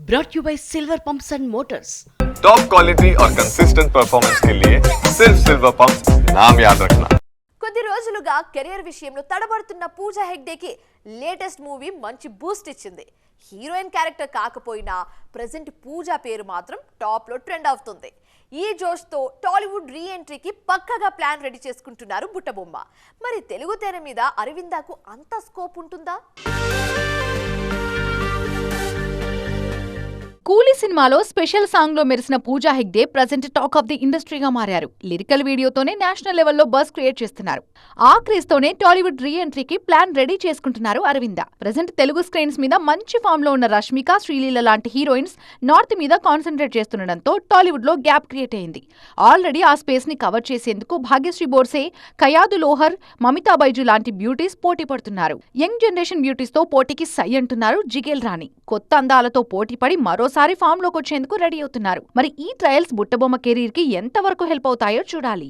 brought you by Silver Pumps and Motors. Top quality और consistent performance के लिए सिर्फ सिल्वर पंप्स नाम याद रखना. కొద్ది రోజులుగా కెరీర్ విషయంలో తడబడుతున్న పూజా హెగ్డేకి లేటెస్ట్ మూవీ మంచి బూస్ట్ ఇచ్చింది. హీరోయిన్ క్యారెక్టర్ కాకపోయినా ప్రెజెంట్ పూజా పేరు మాత్రం టాప్ లో ట్రెండ్ అవుతుంది. ఈ జోష్తో టాలీవుడ్ రీ ఎంట్రీకి పక్కగా ప్లాన్ రెడీ చేసుకుంటున్నారు బుట్టబొమ్మ. మరి తెలుగు తెర మీద అరవిందాకు అంత స్కోప్ ఉంటుందా? కూలీ సినిమాలో స్పెషల్ సాంగ్ లో మెరిసిన Pooja Hegde present talk of the ఇండస్ట్రీగా మారారు. లిరికల్ వీడియోతోనే నేషనల్ లెవెల్లో బజ్ క్రియేట్ చేస్తున్నారు. ఆ క్రేజ్ తోనే టాలీవుడ్ రీ ఎంట్రీకి ప్లాన్ రెడీ చేసుకుంటున్నారు అరవింద. ప్రెజెంట్ తెలుగు స్క్రీన్స్ మీద మంచి ఫామ్ లో ఉన్న రష్మిక, శ్రీలీల లాంటి హీరోయిన్స్ నార్త్ మీద కాన్సన్ట్రేట్ చేస్తుండటంతో టాలీవుడ్ లో గ్యాప్ క్రియేట్ అయింది. ఆల్రెడీ ఆ స్పేస్ ని కవర్ చేసేందుకు భాగ్యశ్రీ బోర్సే, కయాదు లోహర్, మమితా బైజు లాంటి బ్యూటీస్ పోటీ పడుతున్నారు. యంగ్ జనరేషన్ బ్యూటీస్ తో పోటీకి సై అంటున్నారు జిగేల్ రాణి. కొత్త అందాలతో పోటీపడి మరోసారి ఫామ్ లోకి వచ్చేందుకు రెడీ అవుతున్నారు. మరి ఈ ట్రయల్స్ బుట్టబొమ్మ కెరీర్ కి ఎంత వరకు హెల్ప్ అవుతాయో చూడాలి.